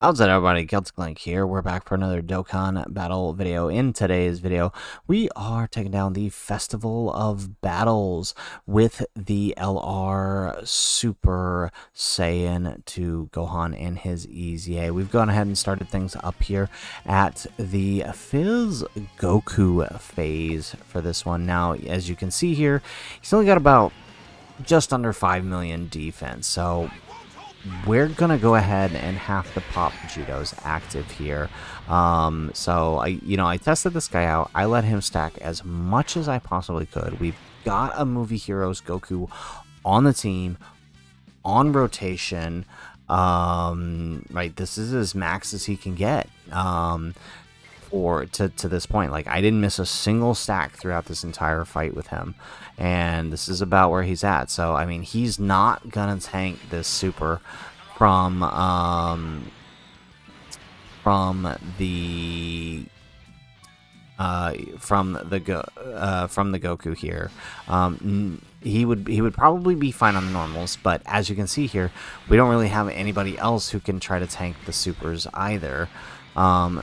How's it, everybody? Celtic Link here. We're back for another Dokkan Battle video. In today's video, we are taking down the Festival of Battles with the LR Super Saiyan 2 Gohan and his EZA. We've gone ahead and started things up here at the Fizz Goku phase for this one. Now, as you can see here, he's only got about just under 5 million defense, so we're gonna go ahead and have to pop Vegito's active here. So I tested this guy out. I let him stack as much as I possibly could. We've got a Movie Heroes Goku on the team, on rotation. Right, this is as max as he can get. Or to this point, like, I didn't miss a single stack throughout this entire fight with him, and this is about where he's at. So I mean, he's not gonna tank this super from the Goku here. He would probably be fine on the normals, but as you can see here, we don't really have anybody else who can try to tank the supers either.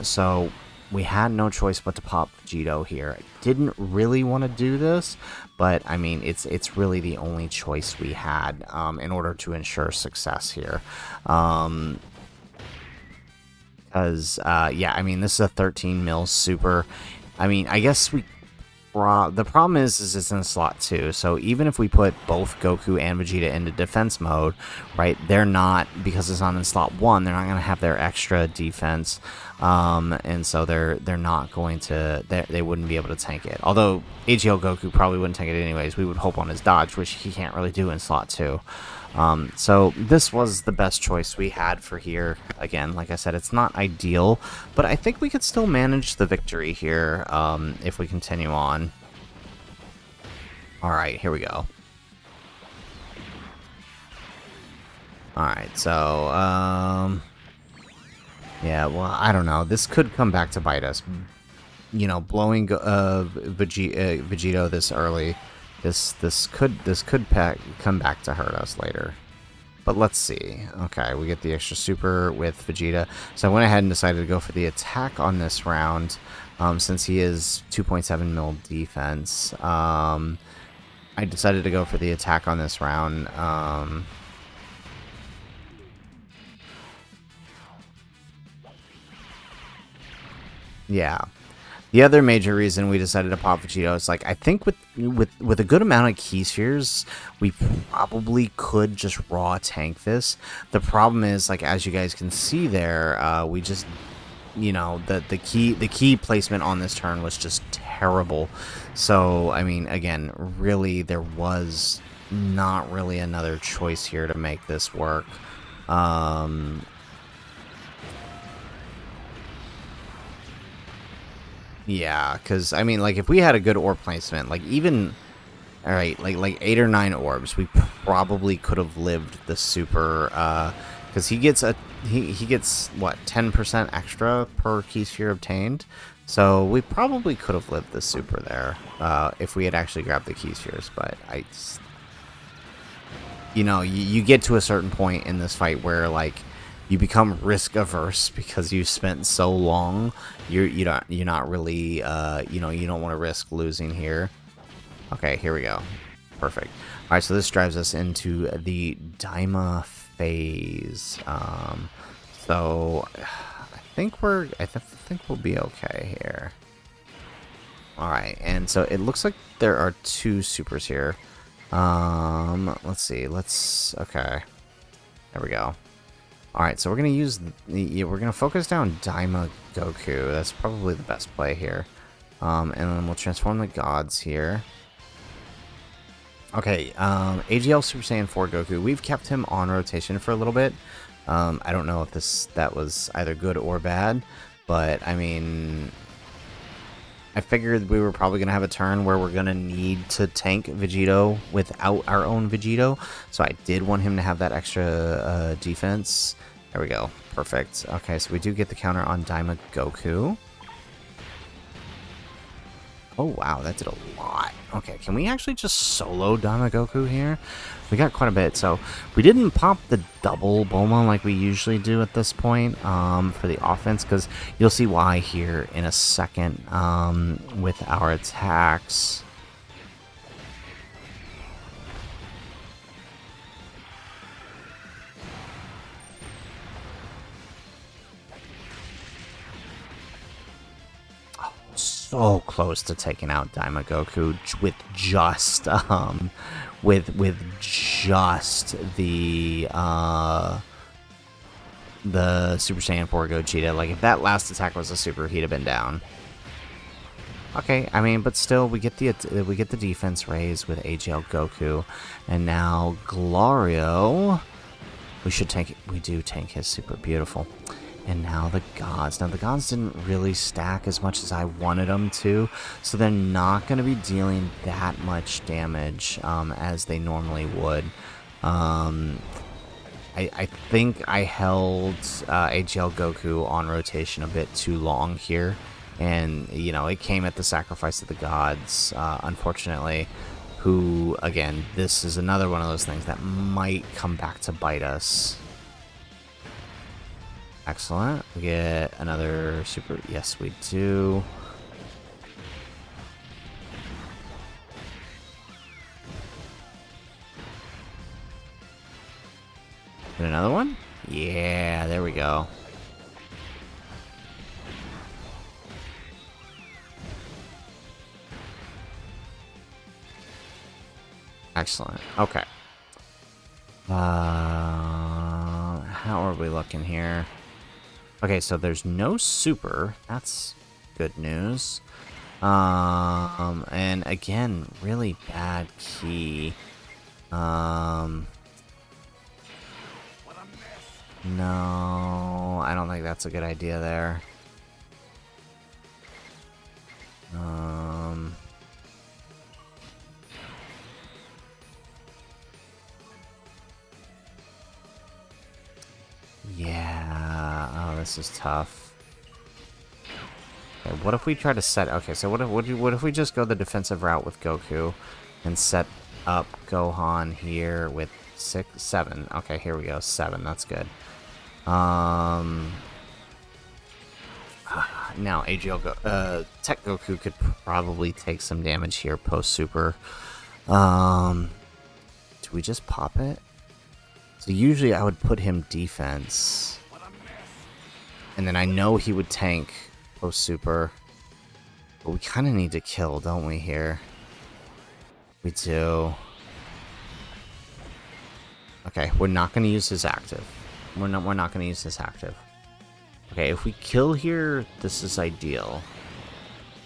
So we had no choice but to pop Vegito here. I didn't really want to do this, but I mean, it's really the only choice we had in order to ensure success here. Because yeah, I mean, this is a 13 mil super. I mean, I guess the problem is it's in slot 2, so even if we put both Goku and Vegeta into defense mode, right, they're not, because it's not in slot 1, they're not going to have their extra defense, and so they're not going to, they wouldn't be able to tank it. Although AGL Goku probably wouldn't tank it anyways. We would hope on his dodge, which he can't really do in slot 2. So this was the best choice we had for here. Again, like I said, it's not ideal, but I think we could still manage the victory here if we continue on. Alright, here we go. Alright, so, yeah, well, I don't know. This could come back to bite us. You know, blowing Vegito this early, this could come back to hurt us later. But let's see. Okay, we get the extra super with Vegeta. So I went ahead and decided to go for the attack on this round, since he is 2.7 mil defense. I decided to go for the attack on this round. Yeah. The other major reason we decided to pop Vegito is, like, I think with a good amount of key spheres, we probably could just raw tank this. The problem is, like, as you guys can see there, we just, you know, the key placement on this turn was just terrible. So I mean, again, really there was not really another choice here to make this work. Yeah, because I mean, like, if we had a good orb placement, like, even, all right, like 8 or 9 orbs, we probably could have lived the super. Because he gets what, 10% extra per key sphere obtained, so we probably could have lived the super there if we had actually grabbed the key spheres. But you know, you get to a certain point in this fight where, like, you become risk averse because you spent so long. You're not really you know, you don't want to risk losing here. Okay, here we go. Perfect. All right, so this drives us into the Daima phase. So I think we'll be okay here. All right, and so it looks like there are 2 supers here. Let's see. Okay. There we go. Alright, so we're going to use, we're going to focus down Daima Goku. That's probably the best play here. And then we'll transform the gods here. Okay, AGL Super Saiyan 4 Goku. We've kept him on rotation for a little bit. I don't know if that was either good or bad, but I mean, I figured we were probably going to have a turn where we're going to need to tank Vegito without our own Vegito. So I did want him to have that extra defense. There we go. Perfect. Okay, so we do get the counter on Daima Goku. Oh, wow, that did a lot. Okay, can we actually just solo Goku here? We got quite a bit, so we didn't pop the double Bulma like we usually do at this point for the offense, because you'll see why here in a second with our attacks. So close to taking out Goku with just with just the Super Saiyan 4 Gogeta. Like, if that last attack was a super, he'd have been down. Okay, I mean, but still, we get the defense raise with AGL Goku, and now Glorio. We do tank his super, beautiful. And now the gods. Now the gods didn't really stack as much as I wanted them to, so they're not going to be dealing that much damage as they normally would. I think I held AGL Goku on rotation a bit too long here, and you know, it came at the sacrifice of the gods, unfortunately. Who, again, this is another one of those things that might come back to bite us. Excellent. We get another super. Yes, we do. Get another one? Yeah, there we go. Excellent. Okay. How are we looking here? Okay, so there's no super. That's good news. And again, really bad key. No, I don't think that's a good idea there. Yeah. Oh, this is tough. Okay, what if we try to set... Okay, so what if we just go the defensive route with Goku and set up Gohan here with 7? Okay, here we go. 7. That's good. Now Teq Goku could probably take some damage here post super. Do we just pop it? So usually I would put him defense, and then I know he would tank post super. But we kind of need to kill, don't we? Here we do. Okay, we're not going to use his active. We're not going to use his active. Okay, if we kill here, this is ideal.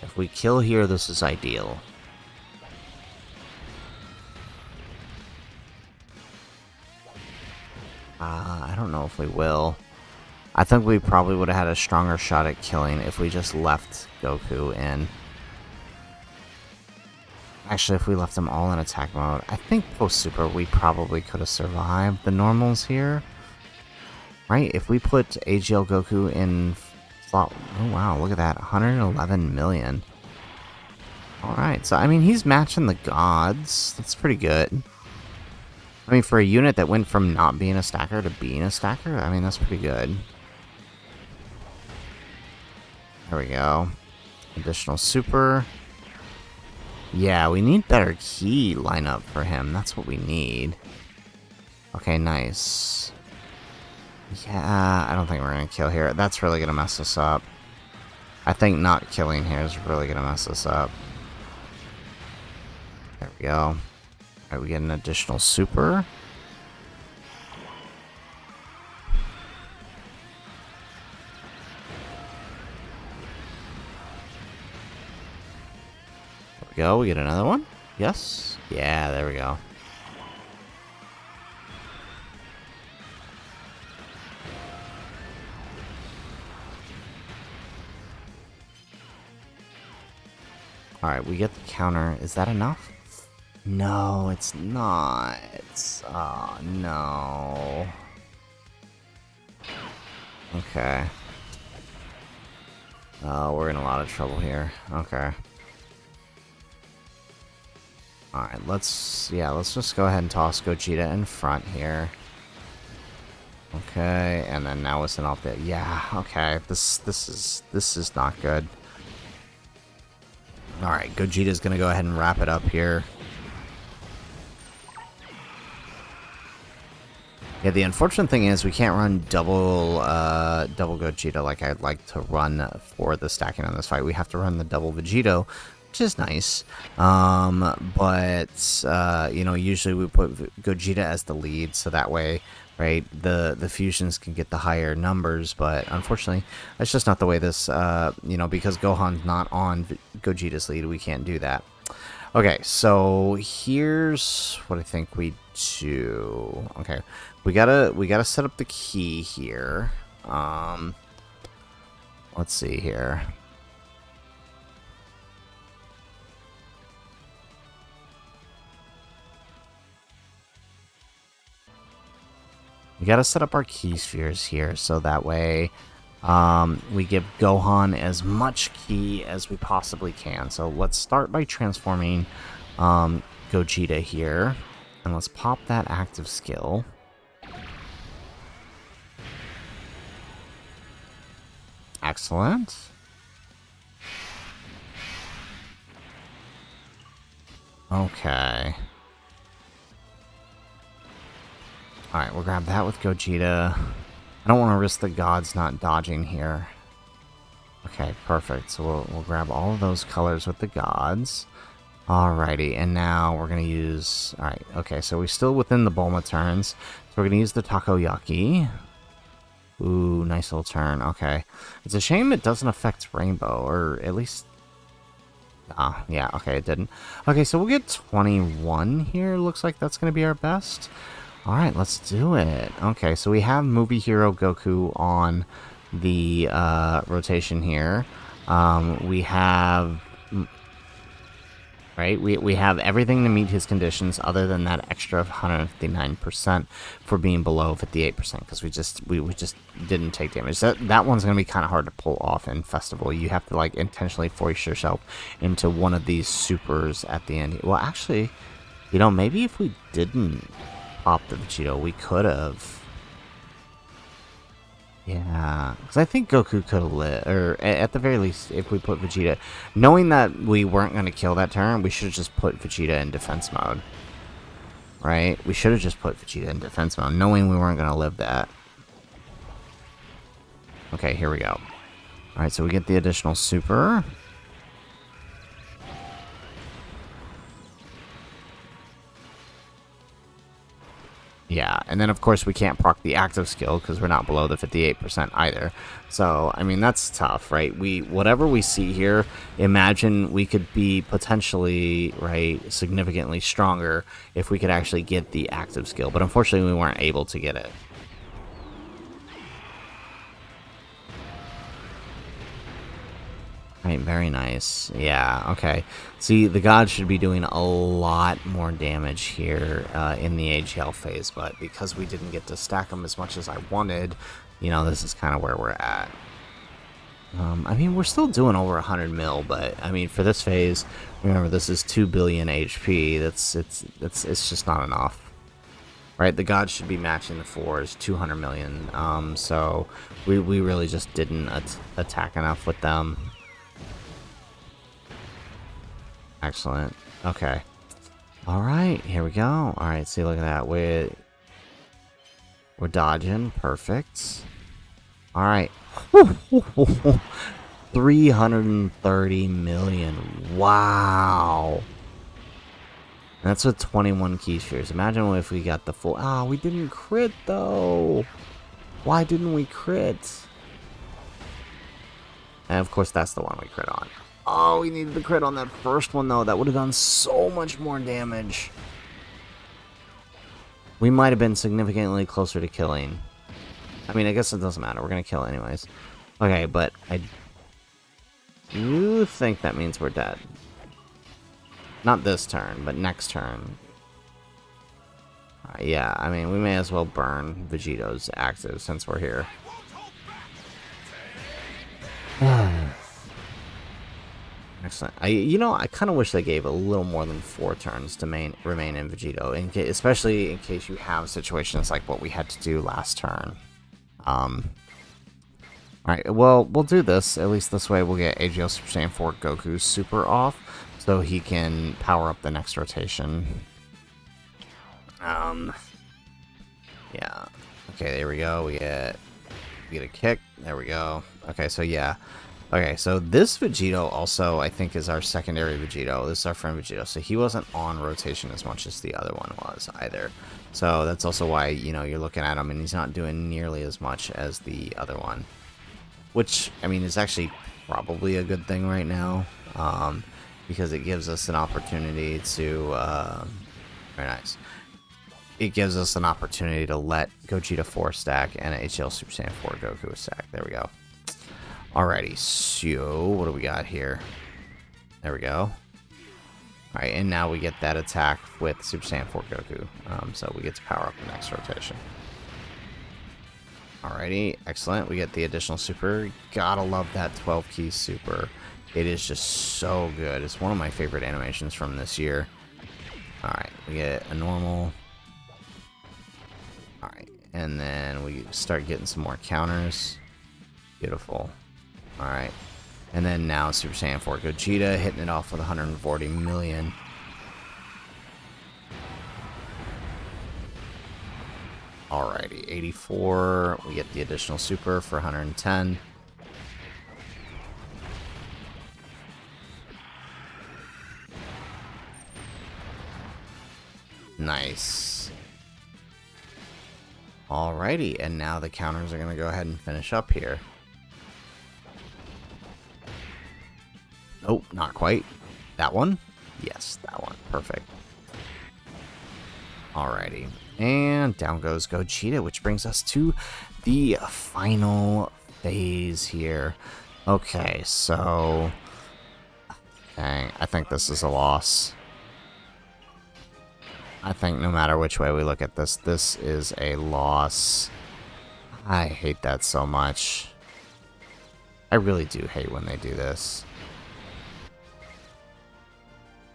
If we kill here, this is ideal. I don't know if we will. I think we probably would have had a stronger shot at killing if we just left Goku in. Actually, if we left them all in attack mode, I think post-super we probably could have survived the normals here. Right? If we put AGL Goku in... Oh wow, look at that. 111 million. Alright, so I mean, he's matching the gods. That's pretty good. I mean, for a unit that went from not being a stacker to being a stacker, I mean, that's pretty good. There we go. Additional super. Yeah, we need better key lineup for him. That's what we need. Okay, nice. Yeah, I don't think we're going to kill here. That's really going to mess us up. I think not killing here is really going to mess us up. There we go. Alright, we get an additional super. There we go. We get another one. Yes. Yeah, there we go. Alright, we get the counter. Is that enough? No, it's not. Oh, no. Okay. Oh, we're in a lot of trouble here. Okay. Alright, let's just go ahead and toss Gogeta in front here. Okay, and then now it's an off there. Yeah, okay. This is not good. Alright, Gogeta's gonna go ahead and wrap it up here. Yeah, the unfortunate thing is we can't run double Gogeta like I'd like to run for the stacking on this fight. We have to run the double Vegito, which is nice. You know, usually we put Gogeta as the lead, so that way, right, the fusions can get the higher numbers, but unfortunately, that's just not the way this, you know, because Gohan's not on Gogeta's lead, we can't do that. Okay, so here's what I think we do. Okay, we gotta set up the key here. Let's see here. We gotta set up our key spheres here, so that way we give Gohan as much ki as we possibly can. So let's start by transforming Gogeta here. And let's pop that active skill. Excellent. Okay. Alright, we'll grab that with Gogeta. I don't want to risk the gods not dodging here. Okay, perfect. So we'll grab all of those colors with the gods. Alrighty, and now we're going to use... Alright, okay, so we're still within the Bulma turns. So we're going to use the Takoyaki. Ooh, nice little turn. Okay. It's a shame it doesn't affect Rainbow, or at least... Ah, yeah, okay, it didn't. Okay, so we'll get 21 here. Looks like that's going to be our best. Alright, let's do it. Okay, so we have Movie Hero Goku on the rotation here. We have... Right, we have everything to meet his conditions other than that extra 159% for being below 58%, because we just didn't take damage. That one's going to be kind of hard to pull off in Festival. You have to like intentionally force yourself into one of these supers at the end. Well, actually, you know, maybe if we didn't pop the Vegito, we could have. Yeah, because I think Goku could have lit, or at the very least, if we put Vegeta, knowing that we weren't going to kill that turn, we should have just put Vegeta in defense mode. Right? We should have just put Vegeta in defense mode, knowing we weren't going to live that. Okay, here we go. Alright, so we get the additional super. Yeah, and then of course we can't proc the active skill because we're not below the 58% either. So, I mean, that's tough, right? Whatever we see here, imagine we could be potentially, right, significantly stronger if we could actually get the active skill. But unfortunately, we weren't able to get it. Right, very nice. Yeah, okay. See, the gods should be doing a lot more damage here in the AGL phase, but because we didn't get to stack them as much as I wanted, you know, this is kind of where we're at. I mean, we're still doing over 100 mil, but I mean, for this phase, remember, this is 2 billion HP. It's just not enough. Right, the gods should be matching the 4s, 200 million. So we really just didn't attack enough with them. Excellent. Okay. All right, here we go. All right, see, look at that. We're dodging. Perfect. All right. 330 million. Wow. That's with 21 key spheres. Imagine if we got the full... Ah, we didn't crit, though. Why didn't we crit? And, of course, that's the one we crit on. Oh, we needed the crit on that first one, though. That would have done so much more damage. We might have been significantly closer to killing. I mean, I guess it doesn't matter. We're going to kill anyways. Okay, but I do think that means we're dead. Not this turn, but next turn. Yeah, I mean, we may as well burn Vegito's active since we're here. Excellent. I kind of wish they gave a little more than 4 turns to remain in Vegito, especially in case you have situations like what we had to do last turn. Alright, well, we'll do this. At least this way we'll get AGL Super Saiyan 4 Goku super off, so he can power up the next rotation. Yeah. Okay, there we go. We get a kick. There we go. Okay, so yeah. Okay, so this Vegito also, I think, is our secondary Vegito. This is our friend Vegito. So he wasn't on rotation as much as the other one was either. So that's also why, you're looking at him and he's not doing nearly as much as the other one. Which, I mean, is actually probably a good thing right now. Because it gives us an opportunity to... very nice. It gives us an opportunity to let Gogeta 4 stack and HL Super Saiyan 4 Goku stack. There we go. Alrighty, so what do we got here? There we go. Alright, and now we get that attack with Super Saiyan 4 Goku. So we get to power up the next rotation. Alrighty, excellent. We get the additional super. Gotta love that 12 key super. It is just so good. It's one of my favorite animations from this year. Alright, we get a normal. Alright, and then we start getting some more counters. Beautiful. Alright, and then now Super Saiyan 4 Gogeta hitting it off with 140 million. Alrighty, 84. We get the additional super for 110. Nice. Alrighty, and now the counters are going to go ahead and finish up here. Nope, not quite. That one? Yes, that one. Perfect. Alrighty. And down goes Gogeta, which brings us to the final phase here. Okay, so... Dang, I think this is a loss. I think no matter which way we look at this, this is a loss. I hate that so much. I really do hate when they do this.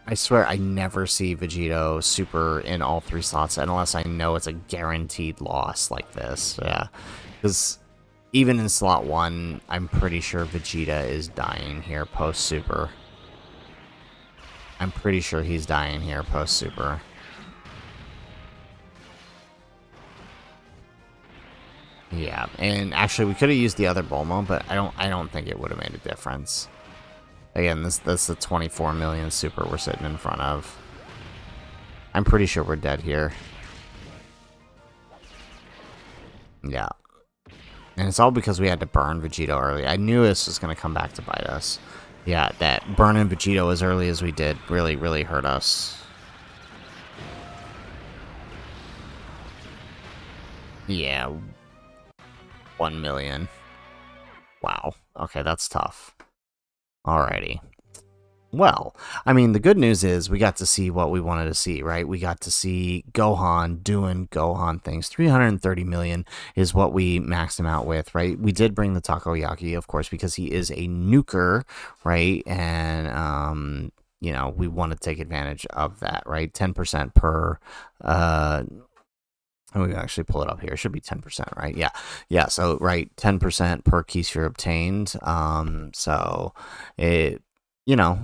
I swear I never see Vegito super in all 3 slots unless I know it's a guaranteed loss like this. Yeah, because even in slot 1, I'm pretty sure Vegeta is dying here post-super. I'm pretty sure he's dying here post-super. Yeah, and actually we could have used the other Bulma, but I don't think it would have made a difference. Again, that's the 24 million super we're sitting in front of. I'm pretty sure we're dead here. Yeah. And it's all because we had to burn Vegito early. I knew this was going to come back to bite us. Yeah, that burning Vegito as early as we did really, really hurt us. Yeah. 1 million. Wow. Okay, that's tough. Alrighty. Well, I mean, the good news is we got to see what we wanted to see, right? We got to see Gohan doing Gohan things. 330 million is what we maxed him out with, right? We did bring the Takoyaki, of course, because he is a nuker, right? And, we want to take advantage of that, right? 10% per... we can actually pull it up here. It should be 10%, right? Yeah. Yeah, so, right, 10% per key sphere obtained. So,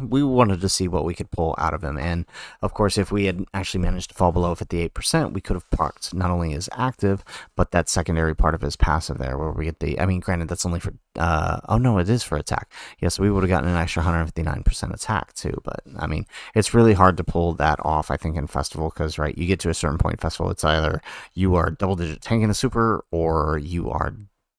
we wanted to see what we could pull out of him. And, of course, if we had actually managed to fall below 58%, we could have procced not only his active, but that secondary part of his passive there, where we get the... I mean, granted, that's only for... oh, no, it is for attack. Yes, we would have gotten an extra 159% attack, too. But, I mean, it's really hard to pull that off, I think, in Festival, because, right, you get to a certain point in Festival, it's either you are double-digit tanking the super, or you are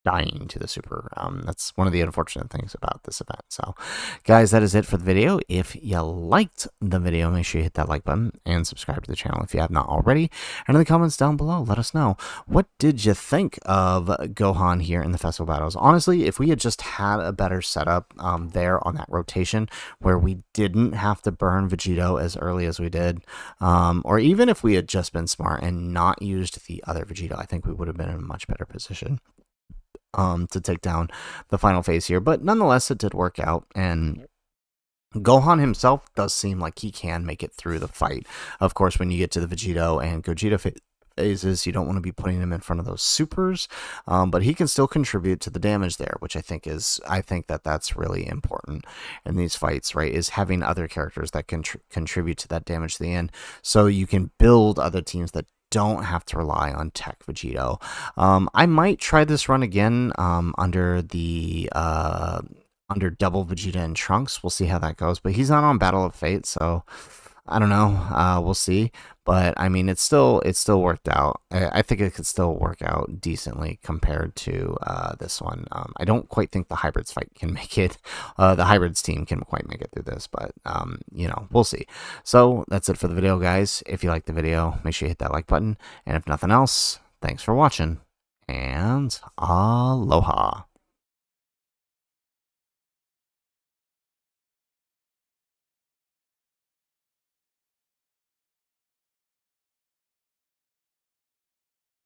dying to the super. That's one of the unfortunate things about this event. So, guys, that is it for the video. If you liked the video, make sure you hit that like button and subscribe to the channel if you have not already. And in the comments down below, let us know, what did you think of Gohan here in the festival battles? Honestly, if we had just had a better setup there on that rotation where we didn't have to burn Vegito as early as we did, or even if we had just been smart and not used the other Vegito, I think we would have been in a much better position to take down the final phase here. But nonetheless, it did work out, and Gohan himself does seem like he can make it through the fight. Of course, when you get to the Vegito and Gogeta phases, you don't want to be putting him in front of those supers, but he can still contribute to the damage there, which I think that that's really important in these fights, right? Is having other characters that can contribute to that damage to the end, so you can build other teams that don't have to rely on TEQ Vegito. I might try this run again under the under double Vegeta and Trunks. We'll see how that goes. But he's not on Battle of Fate, so I don't know. We'll see. But I mean, it still worked out. I think it could still work out decently compared to this one. I don't quite think the hybrids fight can make it. The hybrids team can quite make it through this, but you know, we'll see. So that's it for the video, guys. If you liked the video, make sure you hit that like button. And if nothing else, thanks for watching, and aloha.